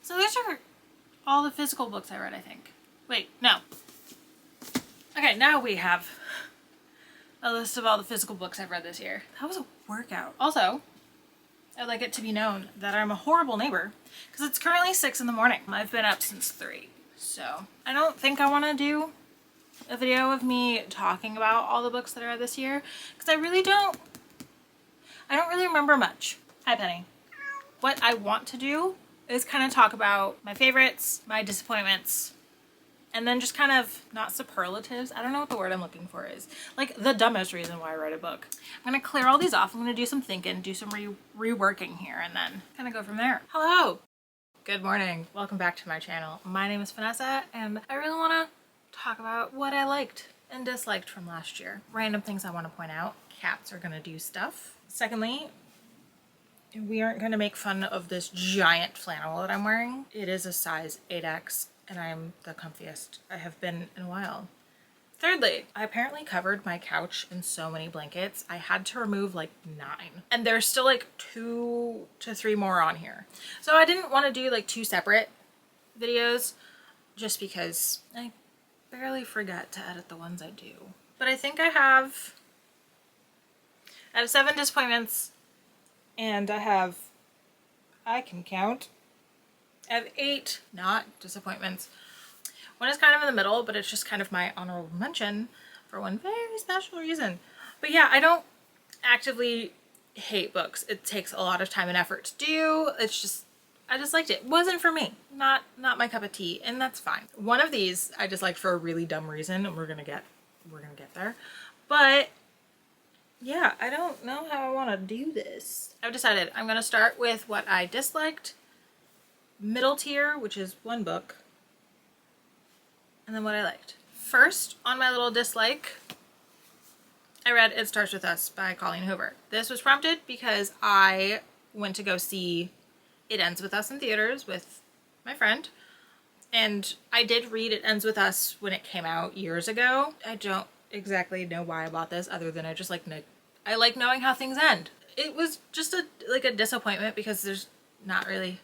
So these are all the physical books I read, I think. Wait, no. Okay, now we have a list of all the physical books I've read this year. That was a workout. Also, I'd like it to be known that I'm a horrible neighbor because it's currently 6 in the morning. I've been up since 3. So I don't think I want to do a video of me talking about all the books that I read this year because I don't really remember much. Hi, Penny. What I want to do is kind of talk about my favorites, my disappointments, and then just kind of, not superlatives, I don't know what the word I'm looking for is, like the dumbest reason why I read a book. I'm gonna clear all these off, I'm gonna do some thinking, do some reworking here, and then kind of go from there. Hello! Good morning. Welcome back to my channel. My name is Vanessa, and I really wanna talk about what I liked and disliked from last year. Random things I wanna point out. Cats are gonna do stuff. Secondly, we aren't gonna make fun of this giant flannel that I'm wearing. It is a size 8X. And I'm the comfiest I have been in a while. Thirdly, I apparently covered my couch in so many blankets, I had to remove like 9. And there's still like 2 to 3 more on here. So I didn't want to do like 2 separate videos just because I barely forget to edit the ones I do. But I think I have 7 disappointments, and I can count. I have 8 not disappointments. One is kind of in the middle, but it's just kind of my honorable mention for one very special reason. But yeah, I don't actively hate books. It takes a lot of time and effort to do. It's just, I just liked it. It wasn't for me. Not my cup of tea, and that's fine. One of these I disliked for a really dumb reason, and we're gonna get there. But yeah, I don't know how I want to do this. I've decided I'm gonna start with what I disliked, middle tier, which is 1 book, and then what I liked. First, on my little dislike, I read It Starts With Us by Colleen Hoover. This was prompted because I went to go see It Ends With Us in theaters with my friend, and I did read It Ends With Us when it came out years ago. I don't exactly know why I bought this other than I just I like knowing how things end. It was just a disappointment because there's not really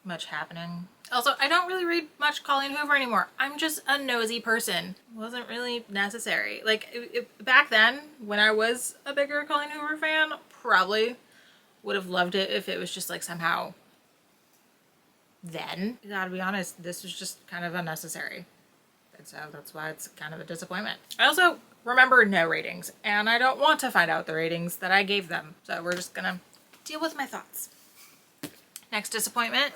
much happening. Also, I don't really read much Colleen Hoover anymore. I'm just a nosy person. It wasn't really necessary. Like, back then, when I was a bigger Colleen Hoover fan, probably would have loved it if it was just like somehow then. Gotta be honest, this was just kind of unnecessary. And so that's why it's kind of a disappointment. I also remember no ratings, and I don't want to find out the ratings that I gave them. So we're just gonna deal with my thoughts. Next disappointment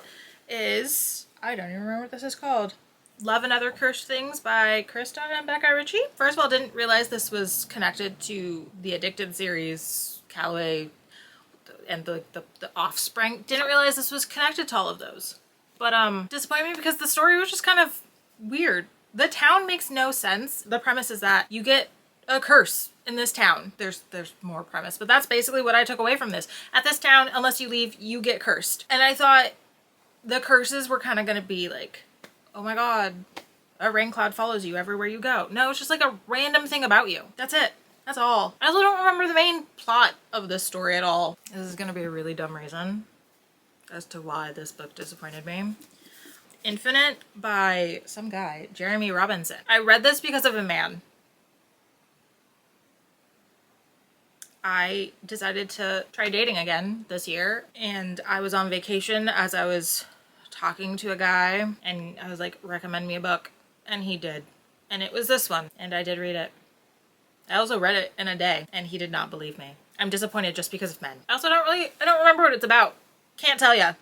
is, I don't even remember what this is called. Love and Other Cursed Things by Kristen and Becca Ritchie. First of all, didn't realize this was connected to the Addicted series, Calloway, and the Offspring. Didn't realize this was connected to all of those. But disappointed me because the story was just kind of weird. The town makes no sense. The premise is that you get a curse in this town. There's more premise, but that's basically what I took away from this. At this town, unless you leave, you get cursed. And I thought the curses were kind of going to be like, oh my god, a rain cloud follows you everywhere you go. No, it's just like a random thing about you. That's it. That's all. I also don't remember the main plot of this story at all. This is going to be a really dumb reason as to why this book disappointed me. Infinite by some guy, Jeremy Robinson. I read this because of a man. I decided to try dating again this year, and I was on vacation as I was talking to a guy, and I was like, recommend me a book, and he did. And it was this one, and I did read it. I also read it in a day, and he did not believe me. I'm disappointed just because of men. I also I don't remember what it's about. Can't tell ya.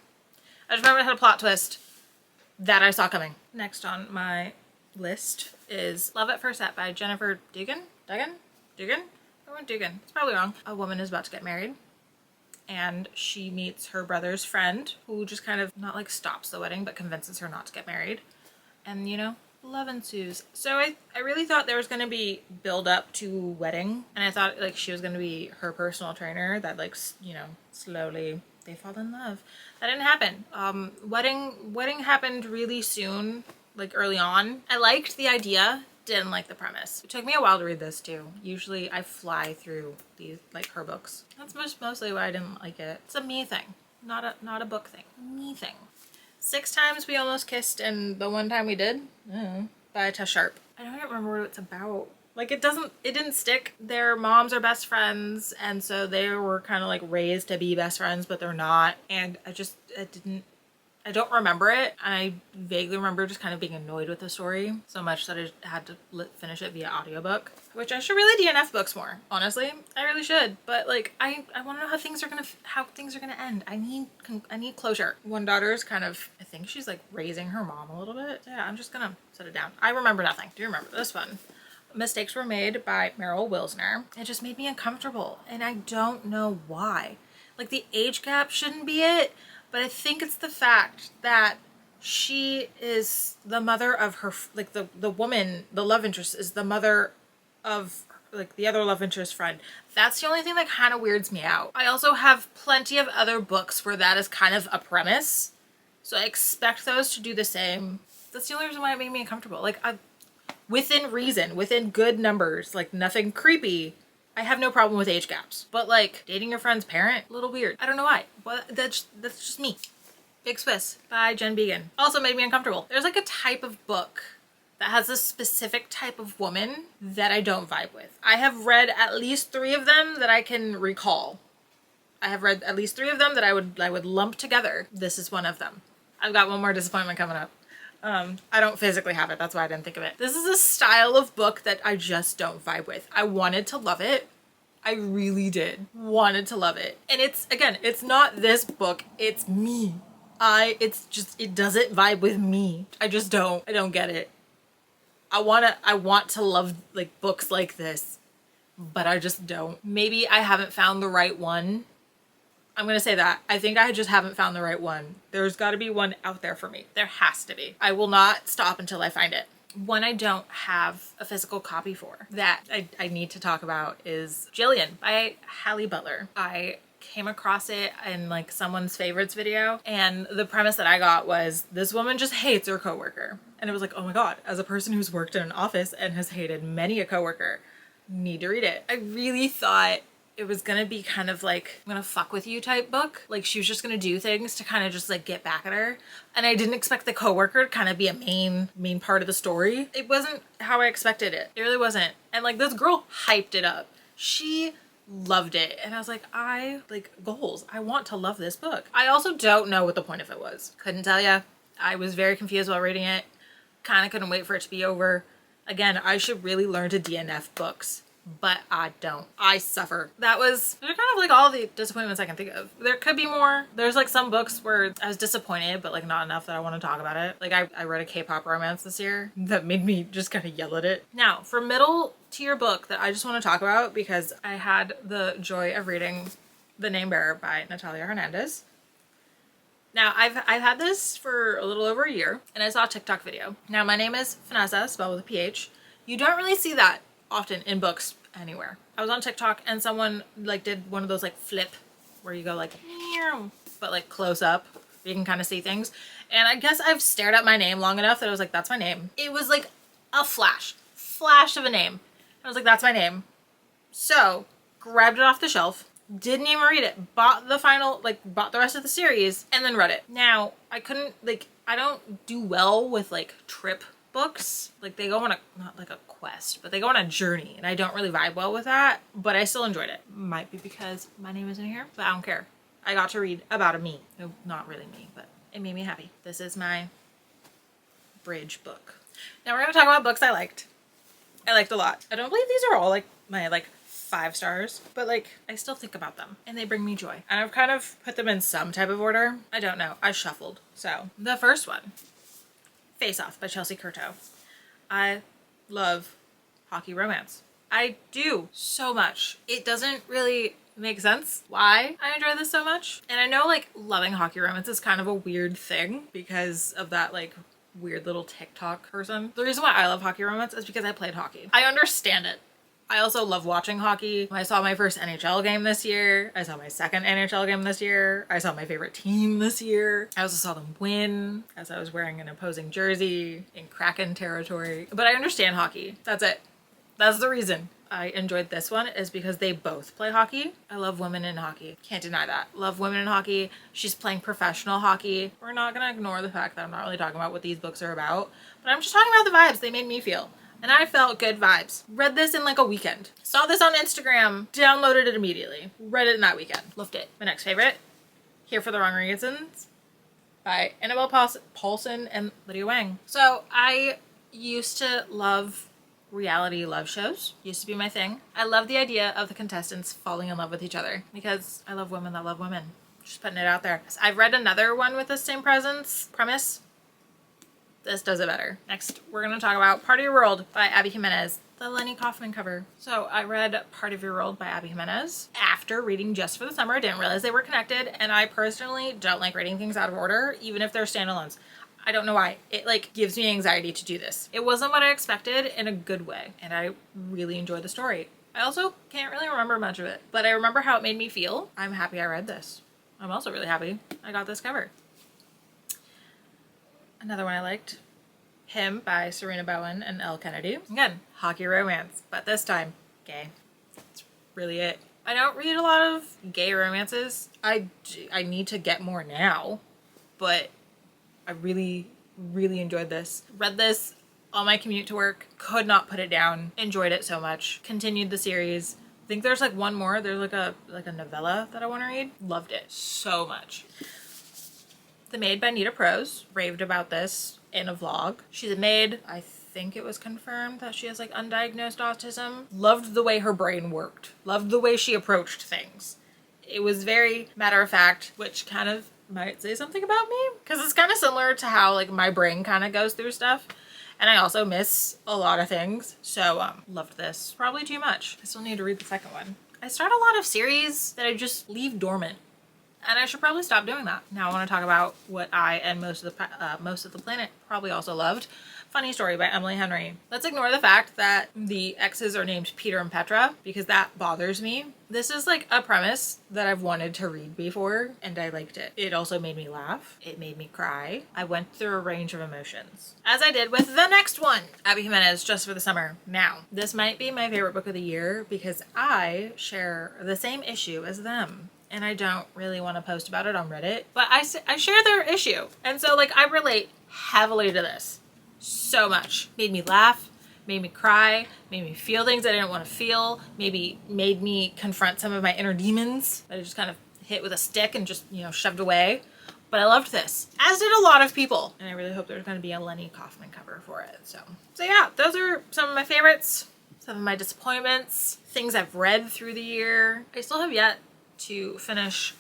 I just remember it had a plot twist that I saw coming. Next on my list is Love at First Sight by Jennifer Dugan? Dugan? It's probably wrong. A woman is about to get married, and she meets her brother's friend who just kind of not like stops the wedding but convinces her not to get married, and you know, love ensues. So I really thought there was going to be build up to wedding, and I thought like she was going to be her personal trainer that like, you know, slowly they fall in love. That didn't happen. Wedding happened really soon, like early on. I liked the idea, didn't like the premise. It took me a while to read this too. Usually I fly through these, like her books. That's mostly why I didn't like it. It's a me thing, not a book thing. Me thing. 6 times we almost kissed, and the one time we did, by Tess Sharp. I don't even remember what it's about. Like, it didn't stick. Their moms are best friends, and so they were kind of like raised to be best friends, but they're not. And I don't remember it. I vaguely remember just kind of being annoyed with the story so much that I had to finish it via audiobook, which I should really DNF books more, honestly. I really should. But like, I want to know how things are gonna end. I need closure. One daughter's kind of, I think she's like raising her mom a little bit. Yeah, I'm just gonna set it down. I remember nothing. Do you remember this one? Mistakes Were Made by Meryl Wilsner. It just made me uncomfortable, and I don't know why. Like, the age gap shouldn't be it, but I think it's the fact that she is the mother of her, like, the woman, the love interest is the mother of, like, the other love interest friend. That's the only thing that kind of weirds me out. I also have plenty of other books where that is kind of a premise, so I expect those to do the same. That's the only reason why it made me uncomfortable. Like, within reason, within good numbers, like nothing creepy, I have no problem with age gaps. But like, dating your friend's parent, a little weird. I don't know why, but that's just me. Big Swiss by Jen Began. Also made me uncomfortable. There's like a type of book that has a specific type of woman that I don't vibe with. I have read at least 3 of them that I can recall. I have read at least 3 of them that I would lump together. This is one of them. I've got one more disappointment coming up. I don't physically have it. That's why I didn't think of it. This is a style of book that I just don't vibe with. I wanted to love it. I really did. Wanted to love it. And it's, again, it's not this book. It's me. It doesn't vibe with me. I don't get it. I want to love like books like this, but I just don't. Maybe I haven't found the right one. I'm gonna say that. I think I just haven't found the right one. There's gotta be one out there for me. There has to be. I will not stop until I find it. One I don't have a physical copy for that I need to talk about is Jillian by Hallie Butler. I came across it in like someone's favorites video, and the premise that I got was this woman just hates her coworker. And it was like, oh my God, as a person who's worked in an office and has hated many a coworker, need to read it. I really thought it was gonna be kind of like, I'm gonna fuck with you type book. Like, she was just gonna do things to kind of just like get back at her. And I didn't expect the coworker to kind of be a main part of the story. It wasn't how I expected it. It really wasn't. And like, this girl hyped it up. She loved it. And I was like, goals. I want to love this book. I also don't know what the point of it was. Couldn't tell ya. I was very confused while reading it. Kind of couldn't wait for it to be over. Again, I should really learn to DNF books, but I don't. I suffer. They're kind of like all the disappointments I can think of. There could be more. There's like some books where I was disappointed, but like not enough that I want to talk about it. Like I read a K-pop romance this year that made me just kind of yell at it. Now, for middle tier book that I just want to talk about because I had the joy of reading The Name Bearer by Natalia Hernandez. Now, I've had this for a little over a year, and I saw a TikTok video. Now, my name is Vanessa, spelled with a PH. You don't really see that often in books anywhere. I was on TikTok, and someone like did one of those like flip, where you go like, meow, but like close up. You can kind of see things. And I guess I've stared at my name long enough that I was like, that's my name. It was like a flash of a name. I was like, that's my name. So, grabbed it off the shelf. Didn't even read it. Bought the rest of the series and then read it. Now, I don't do well with like trip books. Like they go on not like a quest, but they go on a journey, and I don't really vibe well with that, but I still enjoyed it. Might be because my name isn't here, but I don't care. I got to read about a me. No, not really me, but it made me happy. This is my bridge book. Now we're gonna talk about books I liked. I liked a lot. I don't believe these are all like my 5 stars, but like I still think about them and they bring me joy. And I've kind of put them in some type of order. I don't know. I shuffled. So the first one, Face Off by Chelsea Curto. I love hockey romance. I do so much. It doesn't really make sense why I enjoy this so much. And I know like loving hockey romance is kind of a weird thing because of that like weird little TikTok person. The reason why I love hockey romance is because I played hockey. I understand it. I also love watching hockey. I saw my first NHL game this year. I saw my second NHL game this year. I saw my favorite team this year. I also saw them win as I was wearing an opposing jersey in Kraken territory. But I understand hockey. That's it. That's the reason. I enjoyed this one is because they both play hockey. I love women in hockey. Can't deny that. Love women in hockey. She's playing professional hockey. We're not going to ignore the fact that I'm not really talking about what these books are about, but I'm just talking about the vibes they made me feel. And I felt good vibes. Read this in like a weekend. Saw this on Instagram, downloaded it immediately. Read it in that weekend. Loved it. My next favorite, Here for the Wrong Reasons by Annabelle Paulson and Lydia Wang. So I used to love reality love shows. Used to be my thing. I love the idea of the contestants falling in love with each other because I love women that love women. Just putting it out there. I've read another one with the same premise. This does it better. Next, we're going to talk about Part of Your World by Abby Jimenez, the Lenny Kaufman cover. So I read Part of Your World by Abby Jimenez after reading Just for the Summer. I didn't realize they were connected, and I personally don't like reading things out of order, even if they're standalones. I don't know why. It like gives me anxiety to do this. It wasn't what I expected in a good way, and I really enjoyed the story. I also can't really remember much of it, but I remember how it made me feel. I'm happy I read this. I'm also really happy I got this cover. Another one I liked, Him by Serena Bowen and Elle Kennedy. Again, hockey romance, but this time, gay. That's really it. I don't read a lot of gay romances. I need to get more now, but I really, really enjoyed this. Read this on my commute to work. Could not put it down. Enjoyed it so much. Continued the series. I think there's like one more. There's like a novella that I want to read. Loved it so much. The Maid by Nita Prose. Raved about this in a vlog. She's a maid. I think it was confirmed that she has like undiagnosed autism. Loved the way her brain worked. Loved the way she approached things. It was very matter of fact, which kind of might say something about me because it's kind of similar to how like my brain kind of goes through stuff. And I also miss a lot of things. So loved this. Probably too much. I still need to read the second one. I start a lot of series that I just leave dormant. And I should probably stop doing that. Now I want to talk about what I and most of the planet probably also loved. Funny Story by Emily Henry. Let's ignore the fact that the exes are named Peter and Petra because that bothers me. This is like a premise that I've wanted to read before and I liked it. It also made me laugh. It made me cry. I went through a range of emotions. As I did with the next one, Abby Jimenez, Just for the Summer. Now, this might be my favorite book of the year because I share the same issue as them. And I don't really want to post about it on Reddit, but I share their issue. And so like I relate heavily to this so much. Made me laugh, made me cry, made me feel things I didn't want to feel, maybe made me confront some of my inner demons that I just kind of hit with a stick and just, you know, shoved away. But I loved this, as did a lot of people. And I really hope there's going to be a Lenny Kaufman cover for it. So yeah, those are some of my favorites, some of my disappointments, things I've read through the year. I still have yet to finish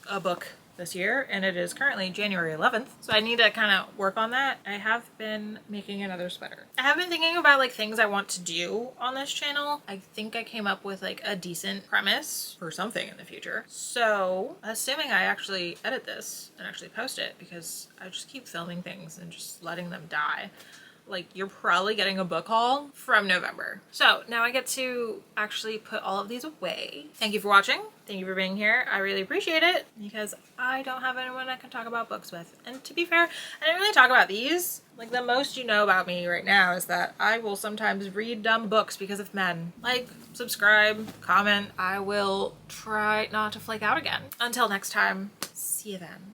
a book this year, and it is currently January 11th, so I need to kind of work on that. I have been making another sweater. I have been thinking about like things I want to do on this channel. I think I came up with like a decent premise for something in the future, so assuming I actually edit this and actually post it, because I just keep filming things and just letting them die, like you're probably getting a book haul from November. So now I get to actually put all of these away. Thank you for watching. Thank you for being here. I really appreciate it because I don't have anyone I can talk about books with. And to be fair, I didn't really talk about these. Like the most you know about me right now is that I will sometimes read dumb books because of men. Like, subscribe, comment. I will try not to flake out again. Until next time, see you then.